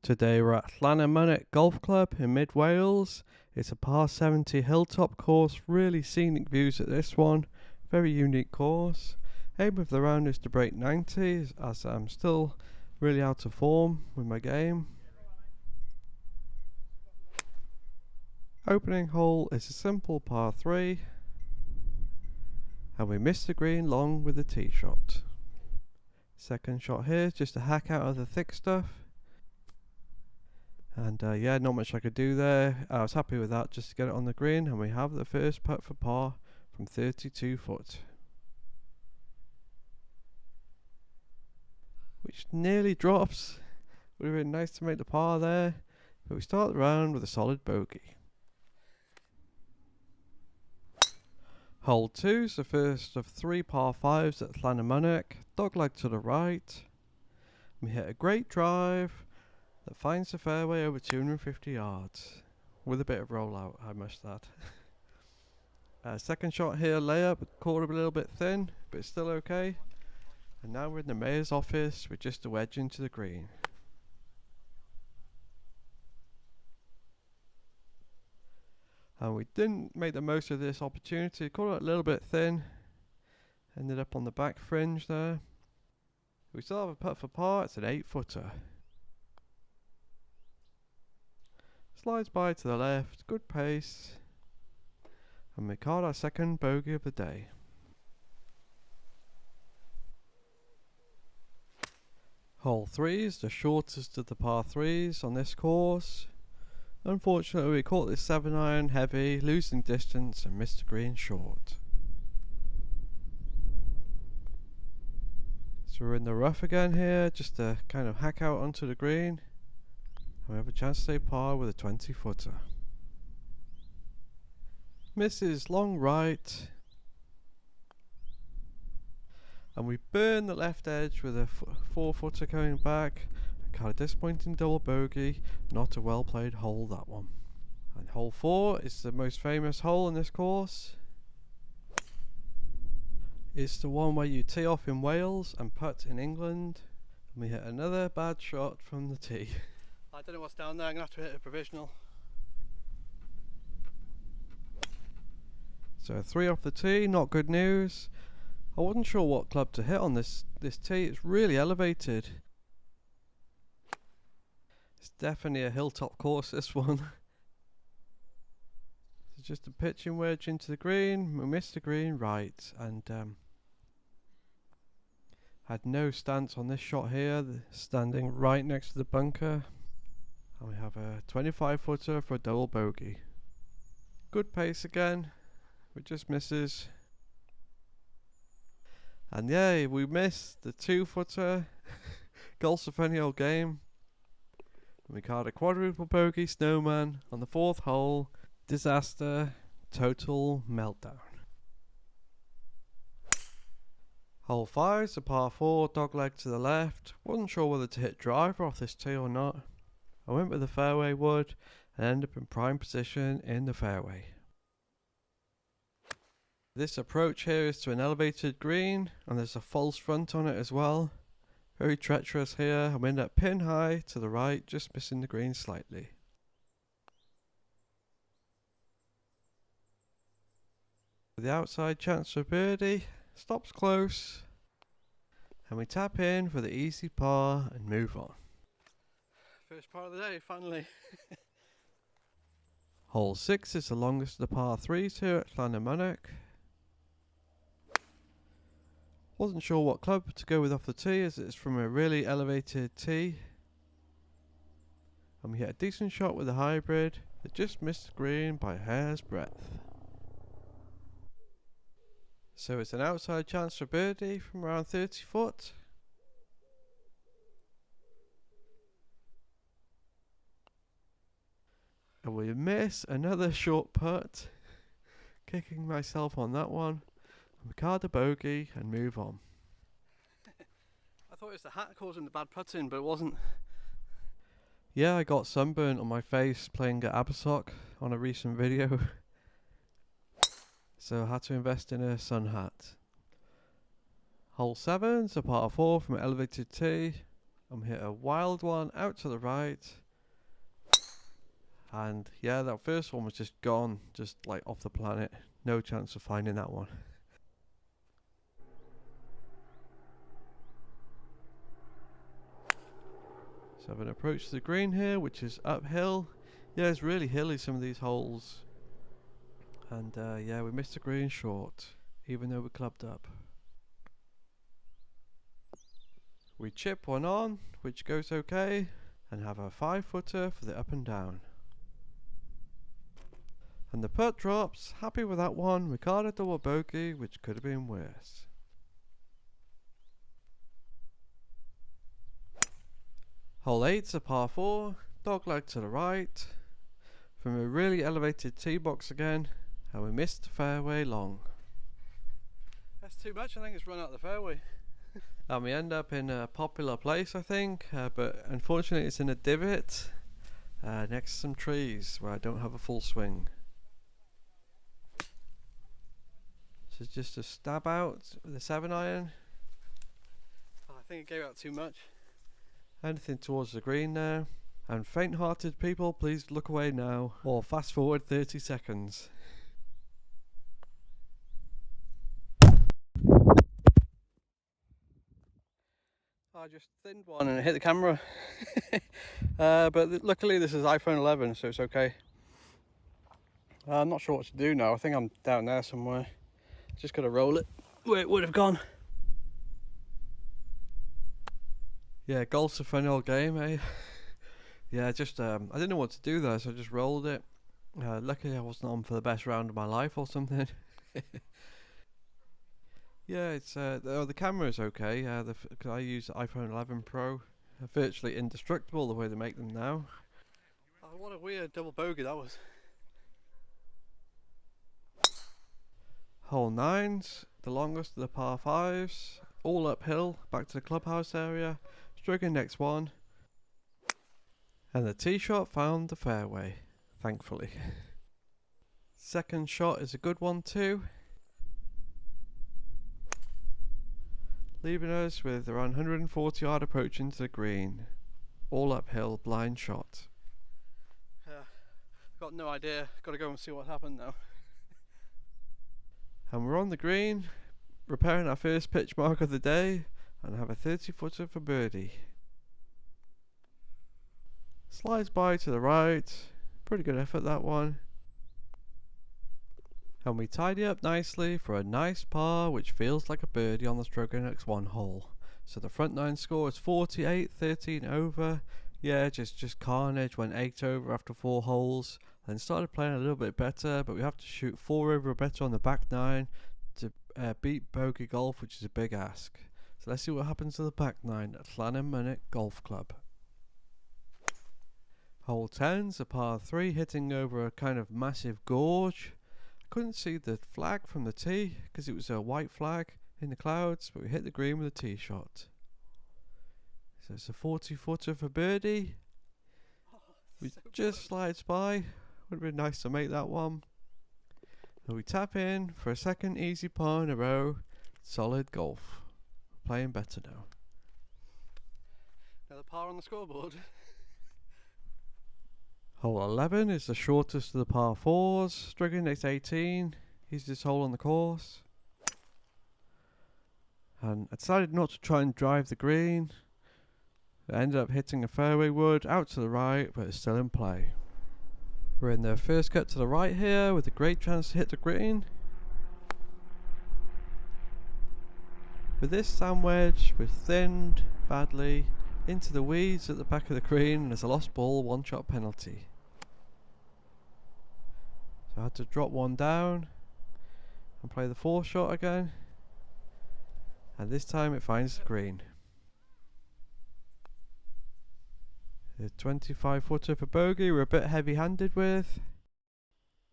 Today we're at Llanymynech Golf Club in mid Wales. It's a par 70 hilltop course, really scenic views at this one, very unique course. Aim of the round is to break 90 as I'm still really out of form with my game. Opening hole is a simple par 3 and we missed the green long with the tee shot. Second shot here is just a hack out of the thick stuff. And yeah, not much I could do there. I was happy with that just to get it on the green, and we have the first putt for par from 32 foot. Which nearly drops. Would have been nice to make the par there, but we start the round with a solid bogey. Hole 2 is the first of 3 par 5s at Llanymynech, dogleg to the right. We hit a great drive that finds the fairway over 250 yards, with a bit of rollout, I must add. Second shot here, layup, caught a little bit thin, but it's still okay. And now we're in the mayor's office with just a wedge into the green. And we didn't make the most of this opportunity, caught it a little bit thin, ended up on the back fringe there. We still have a putt for par, it's an 8-footer. Slides by to the left, good pace, and we caught our second bogey of the day. Hole 3 is the shortest of the par 3s on this course. Unfortunately, we caught this 7-iron heavy, losing distance and missed the green short. So we're in the rough again here, just to kind of hack out onto the green. We have a chance to stay par with a 20-footer. Misses long right. And we burn the left edge with a 4-footer coming back. Kind of disappointing double bogey. Not a well played hole, that one. And hole 4 is the most famous hole in this course. It's the one where you tee off in Wales and putt in England. And we hit another bad shot from the tee. I don't know what's down there, I'm going to have to hit a provisional. So 3 off the tee, not good news. I wasn't sure what club to hit on this tee, it's really elevated. It's definitely a hilltop course, this one. It's just a pitching wedge into the green, we missed the green right, and had no stance on this shot here, standing right next to the bunker. And we have a 25-footer for a double bogey. Good pace again, it just misses. And yeah, we missed the 2-footer. Golf's a funny old game. And we caught a quadruple bogey snowman on the 4th hole. Disaster, total meltdown. Hole 5 is a par 4, dogleg to the left. Wasn't sure whether to hit driver off this tee or not. I went with the fairway wood and ended up in prime position in the fairway. This approach here is to an elevated green, and there's a false front on it as well. Very treacherous here. I end up pin high to the right, just missing the green slightly. The outside chance for birdie, stops close, and we tap in for the easy par and move on. First part of the day, finally. Hole 6 is the longest of the par 3s here at Llanymynech. Wasn't sure what club to go with off the tee as it's from a really elevated tee. And we hit a decent shot with a hybrid that just missed the green by a hair's breadth. So it's an outside chance for birdie from around 30 foot. And we miss another short putt. Kicking myself on that one. We card the bogey and move on. I thought it was the hat causing the bad putting, but it wasn't. Yeah, I got sunburnt on my face playing at Abersock on a recent video. So I had to invest in a sun hat. Hole 7's a par 4 from an elevated tee. I'm hit a wild one out to the right. And yeah, that first one was just gone, just like off the planet. No chance of finding that one. So I've an approach to the green here, which is uphill. Yeah, it's really hilly, some of these holes. And yeah, we missed the green short, even though we clubbed up. We chip one on, which goes okay, and have a 5-footer for the up and down. And the putt drops, happy with that one. We caught a double bogey, which could have been worse. Hole 8's a par 4, dogleg to the right, from a really elevated tee box again, and we missed the fairway long. That's too much, I think it's run out the fairway. And we end up in a popular place, I think, but unfortunately it's in a divot next to some trees where I don't have a full swing. So just a stab out with a 7-iron. Oh, I think it gave out too much. Anything towards the green now. And faint-hearted people, please look away now, or fast forward 30 seconds. I just thinned one and it hit the camera. But luckily this is iPhone 11, so it's okay. I'm not sure what to do now. I think I'm down there somewhere. Just gotta roll it where it would have gone. Yeah, golf's a funny old game, eh? Yeah, just I didn't know what to do there, so I just rolled it. Luckily I wasn't on for the best round of my life or something. Yeah, it's the camera is okay. Cause I use the iPhone 11 Pro, virtually indestructible the way they make them now. Oh, what a weird double bogey that was. Hole 9's the longest of the par 5s, all uphill, back to the clubhouse area, stroking next one, and the tee shot found the fairway, thankfully. Second shot is a good one too, leaving us with around 140 yard approach into the green, all uphill, blind shot. Got no idea, gotta go and see what happened now. And we're on the green, repairing our first pitch mark of the day, and have a 30-footer for birdie. Slides by to the right, pretty good effort that one. And we tidy up nicely for a nice par, which feels like a birdie on the stroking next one hole. So the front 9 score is 48, 13 over. Yeah, just carnage, went 8 over after 4 holes. Then started playing a little bit better, but we have to shoot 4 over or better on the back 9 to beat bogey golf, which is a big ask. So let's see what happens to the back 9 at Llanymynech Golf Club. Hole 10's a par 3, hitting over a kind of massive gorge. I couldn't see the flag from the tee because it was a white flag in the clouds, but we hit the green with a tee shot. So it's a 40-footer for birdie. We just slides by. Would have been nice to make that one. And we tap in for a second easy par in a row. Solid golf. Playing better now. Another par on the scoreboard. Hole 11 is the shortest of the par 4s. Striking next 18. Easiest hole on the course. And I decided not to try and drive the green. I ended up hitting a fairway wood out to the right, but it's still in play. We're in the first cut to the right here with a great chance to hit the green. With this sand wedge, we're thinned badly into the weeds at the back of the green, and there's a lost ball, 1-shot penalty. So I had to drop one down and play the 4th shot again, and this time it finds the green. The 25-footer for bogey we're a bit heavy-handed with,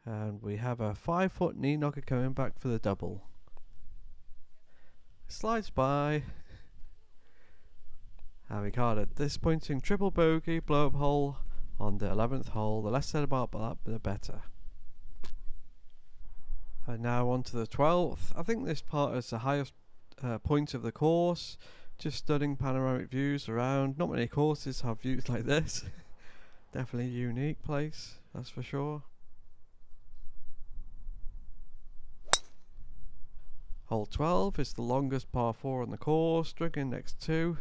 and we have a 5-foot knee knocker coming back for the double. Slides by, and we got a disappointing triple bogey blow-up hole on the 11th hole. The less said about that, the better. And now on to the 12th. I think this part is the highest point of the course. Just stunning panoramic views around. Not many courses have views like this. Definitely a unique place, that's for sure. Hole 12 is the longest par 4 on the course, struggling next 2,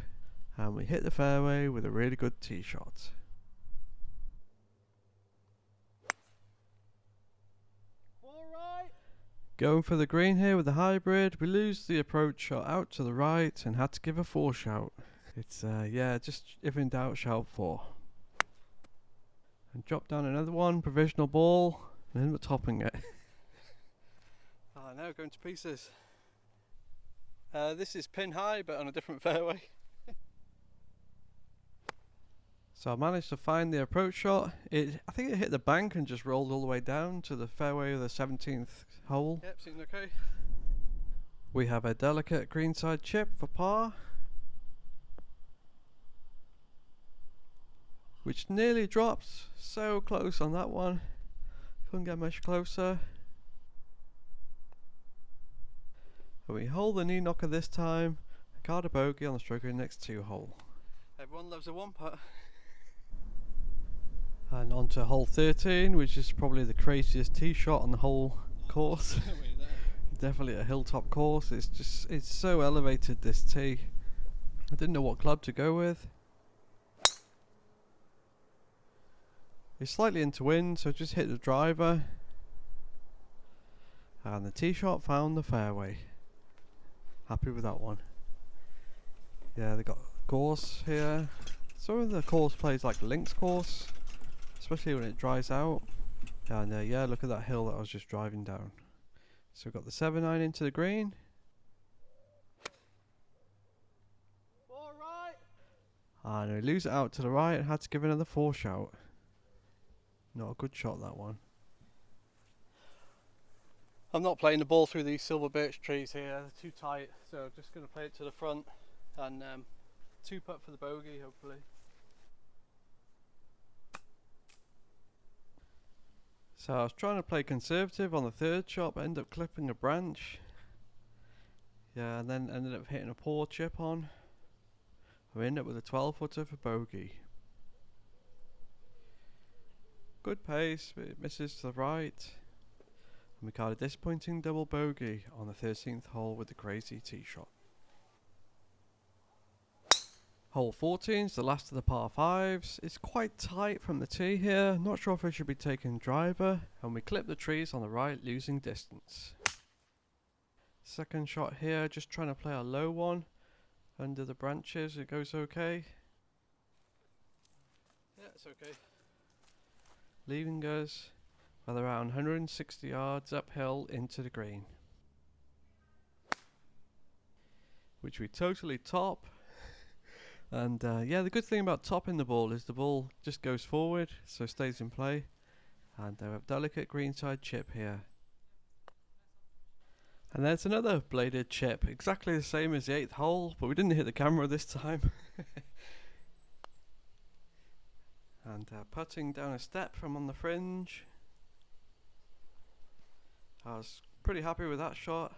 and we hit the fairway with a really good tee shot. Alright. Going for the green here with the hybrid, we lose the approach shot out to the right and had to give a 4 shout. It's yeah, just if in doubt, shout 4. And drop down another one, provisional ball, and then we're topping it. Oh, now going to pieces. This is pin high, but on a different fairway. So I managed to find the approach shot. I think it hit the bank and just rolled all the way down to the fairway of the 17th hole. Yep, seemed okay. We have a delicate greenside chip for par, which nearly drops. So close on that one. Couldn't get much closer. But we hold the knee knocker this time. Card a bogey on the struggling next 2 hole. Everyone loves a 1-putt. And on to hole 13, which is probably the craziest tee shot on the whole course. Definitely a hilltop course. It's so elevated, this tee. I didn't know what club to go with. It's slightly into wind, so just hit the driver. And the tee shot found the fairway. Happy with that one. Yeah, they got course here. Some of the course plays like a links course, especially when it dries out. And yeah, look at that hill that I was just driving down. So we've got the 7-9 into the green. And we lose it out to the right and had to give another 4 shout. Not a good shot, that one. I'm not playing the ball through these silver birch trees here, they're too tight, so I'm just going to play it to the front and 2-putt for the bogey, hopefully. So I was trying to play conservative on the 3rd shot, but ended up clipping a branch. Yeah, and then ended up hitting a poor chip on. We ended up with a 12-footer for bogey. Good pace, but it misses to the right. And we caught a disappointing double bogey on the 13th hole with the crazy tee shot. Hole 14 is the last of the par 5s. It's quite tight from the tee here. Not sure if I should be taking driver. And we clip the trees on the right, losing distance. Second shot here, just trying to play a low one. Under the branches, it goes okay. Yeah, it's okay. Leaving us with around 160 yards uphill into the green, which we totally top. And yeah, the good thing about topping the ball is the ball just goes forward, so it stays in play. And we have delicate greenside chip here. And there's another bladed chip, exactly the same as the 8th hole, but we didn't hit the camera this time. And putting down a step from on the fringe. I was pretty happy with that shot.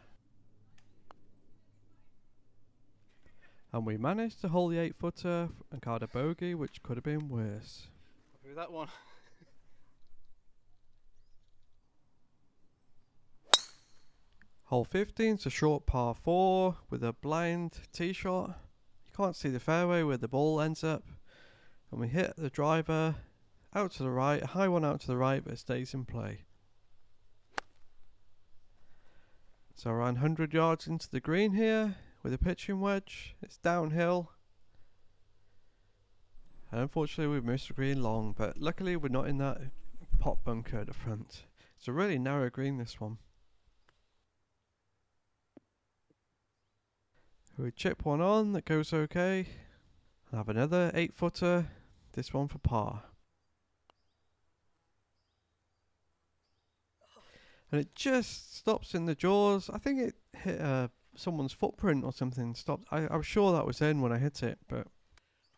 And we managed to hold the 8-footer and card a bogey, which could have been worse. Happy with that one. Hole 15 is a short par 4 with a blind tee shot. You can't see the fairway where the ball ends up. And we hit the driver out to the right, a high one out to the right, but it stays in play. So around 100 yards into the green here with a pitching wedge. It's downhill. And unfortunately we've missed the green long, but luckily we're not in that pot bunker at the front. It's a really narrow green, this one. We chip one on, that goes okay. And have another 8-footer, this one for par. And it just stops in the jaws. I think it hit someone's footprint or something. Stopped. I was sure that was in when I hit it, but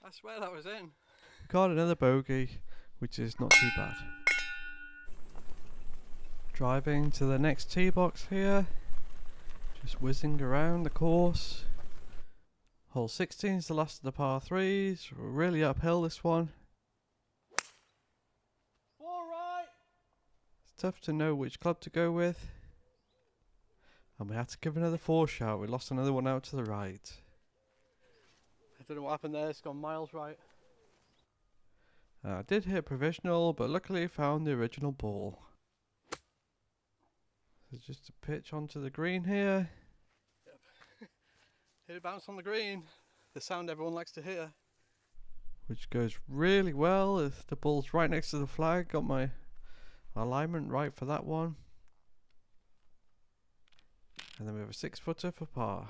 I swear that was in. Got another bogey, which is not too bad. Driving to the next tee box here. Just whizzing around the course. Hole 16 is the last of the par 3s. We're really uphill this one. 4 right. It's tough to know which club to go with. And we had to give another 4 shot. We lost another one out to the right. I don't know what happened there. It's gone miles right. I did hit provisional, but luckily found the original ball. So just a pitch onto the green here. Hit it bounce on the green. The sound everyone likes to hear. Which goes really well. If the ball's right next to the flag, got my alignment right for that one. And then we have a 6-footer for par.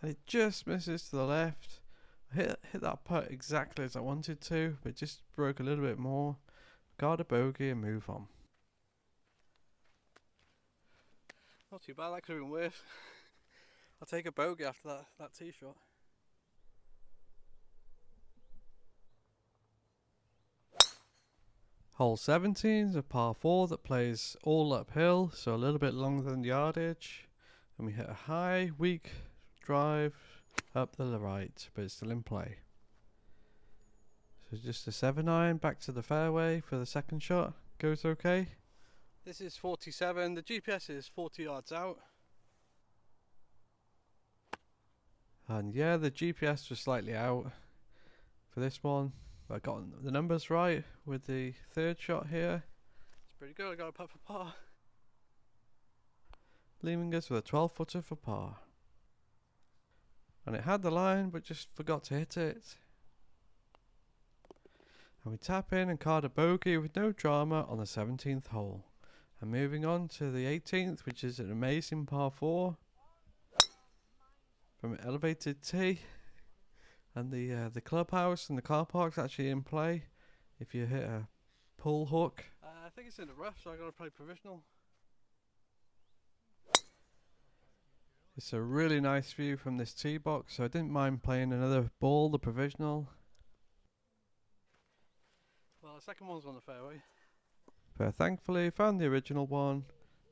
And it just misses to the left. I hit that putt exactly as I wanted to, but just broke a little bit more. Got a bogey and move on. Not too bad, that could have been worse. I'll take a bogey after that tee shot. Hole 17 is a par 4 that plays all uphill, so a little bit longer than the yardage. And we hit a high, weak drive up the right, but it's still in play. So just a 7-iron back to the fairway for the second shot. Goes okay. This is 47. The GPS is 40 yards out. And yeah, the GPS was slightly out for this one. I got the numbers right with the third shot here. It's pretty good. I got a putt for par. Leaving us with a 12-footer for par. And it had the line, but just forgot to hit it. And we tap in and card a bogey with no drama on the 17th hole. And moving on to the 18th, which is an amazing par 4. From an elevated tee. And the clubhouse and the car park's actually in play if you hit a pull hook. I think it's in the rough, so I got to play provisional. It's a really nice view from this tee box, so I didn't mind playing another ball, the provisional. Well, the second one's on the fairway. But thankfully found the original one,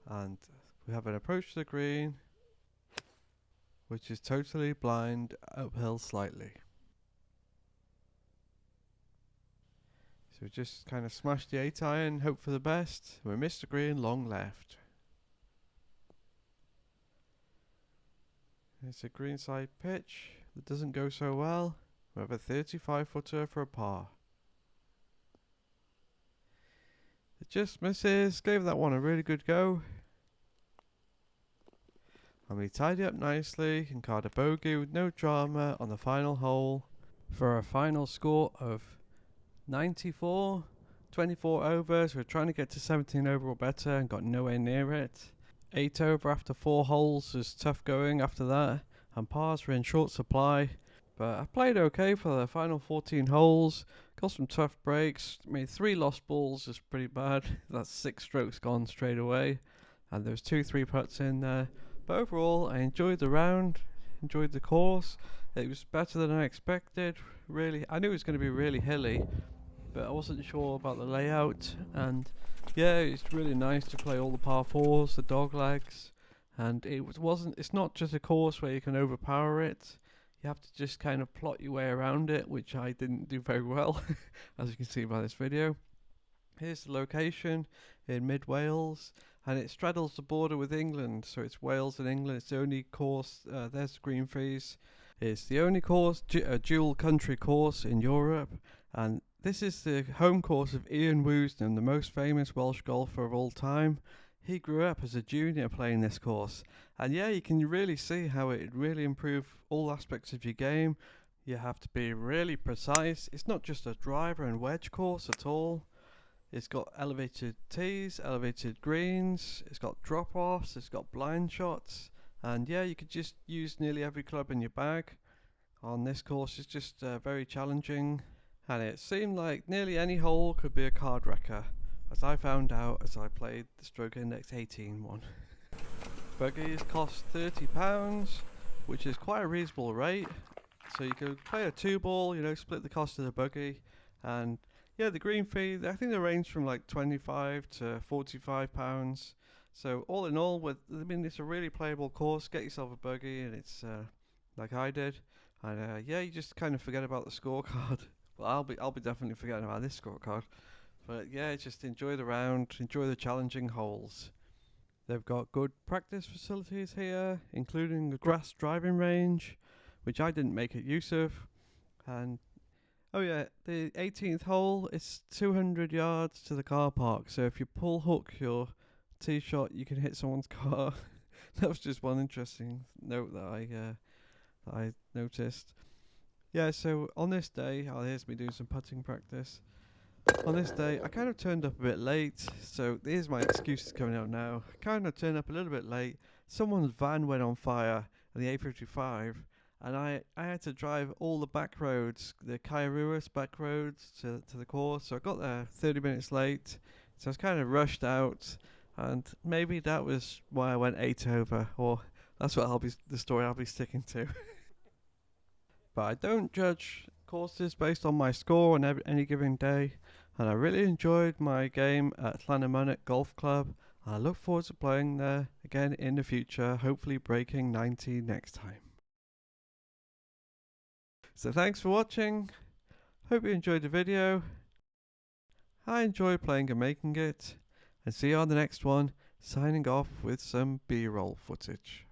and we have an approach to the green, which is totally blind, uphill slightly. So we just kind of smashed the 8-iron, hope for the best. We missed the green, long left. It's a greenside pitch that doesn't go so well. We have a 35-footer for a par. It just misses, gave that one a really good go. And we tied it up nicely and card a bogey with no drama on the final hole for a final score of 94, 24 overs. We're trying to get to 17 over or better and got nowhere near it. 8 over after 4 holes is tough going after that, and pars were in short supply. But I played okay for the final 14 holes, got some tough breaks, made 3 lost balls, is pretty bad. That's 6 strokes gone straight away, and there was 2 3-putts in there. But overall, I enjoyed the round, enjoyed the course. It was better than I expected. Really, I knew it was going to be really hilly, but I wasn't sure about the layout. And yeah, it's really nice to play all the par 4s, the dog legs, and it's not just a course where you can overpower it. You have to just kind of plot your way around it, which I didn't do very well, as you can see by this video. Here's the location in mid-Wales, and it straddles the border with England, so it's Wales and England. It's the only course, there's the green freeze. It's the only course, dual country course in Europe, and this is the home course of Ian Woosnam, the most famous Welsh golfer of all time. He grew up as a junior playing this course, and yeah, you can really see how it really improved all aspects of your game. You have to be really precise. It's not just a driver and wedge course at all. It's got elevated tees, elevated greens, it's got drop-offs, it's got blind shots, and yeah, you could just use nearly every club in your bag. On this course, it's just very challenging, and it seemed like nearly any hole could be a card wrecker, as I found out as I played the Stroke Index 18 one. Buggies cost £30, which is quite a reasonable rate, so you could play a 2-ball, split the cost of the buggy, and yeah, the green fee, I think they range from like £25 to £45. So all in all, it's a really playable course. Get yourself a buggy, and it's like I did, and yeah, you just kind of forget about the scorecard. Well, I'll be definitely forgetting about this scorecard. But yeah, just enjoy the round, enjoy the challenging holes. They've got good practice facilities here, including a grass driving range, which I didn't make use of. And oh yeah, the 18th hole is 200 yards to the car park. So if you pull hook your tee shot, you can hit someone's car. That was just one interesting note that I noticed. Yeah, so on this day, here's me doing some putting practice. On this day, I kind of turned up a bit late, so here's my excuses coming out now. I kind of turned up a little bit late. Someone's van went on fire on the A55, and I had to drive all the back roads, the Kairouas back roads to the course. So I got there 30 minutes late, so I was kind of rushed out, and maybe that was why I went 8 over, or that's what the story I'll be sticking to. But I don't judge courses based on my score on any given day, and I really enjoyed my game at Llanymynech Golf Club. I look forward to playing there again in the future, hopefully breaking 90 next time. So thanks for watching. Hope you enjoyed the video. I enjoyed playing and making it, and see you on the next one, signing off with some B-roll footage.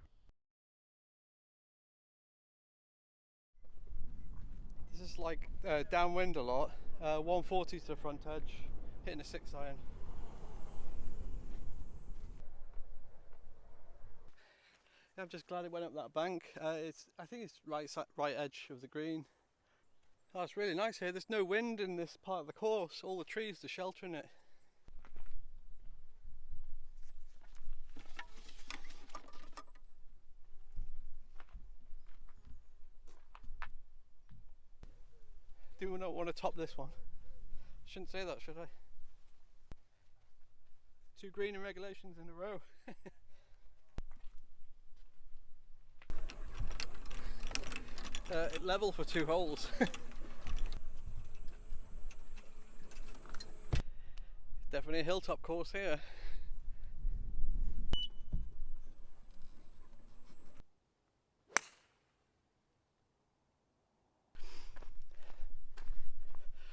This is like downwind a lot. 140 to the front edge, hitting a 6-iron. I'm just glad it went up that bank. I think it's right edge of the green. Oh, it's really nice here. There's no wind in this part of the course. All the trees are sheltering it. Do not want to top this one. Shouldn't say that, should I? 2 green and regulations in a row. Level for 2 holes. Definitely a hilltop course here.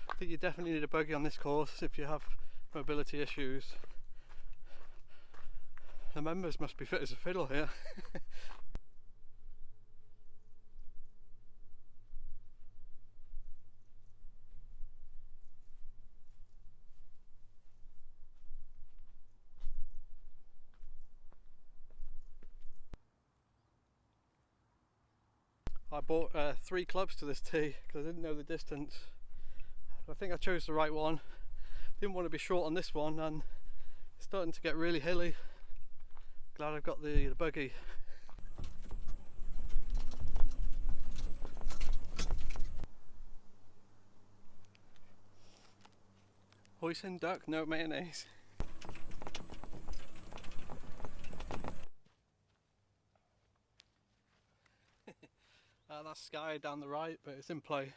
I think you definitely need a buggy on this course if you have mobility issues. The members must be fit as a fiddle here. I bought 3 clubs to this tee because I didn't know the distance. I think I chose the right one. Didn't want to be short on this one, and it's starting to get really hilly. Glad I've got the buggy. Hoisin duck, no mayonnaise. That's Sky down the right, but it's in play.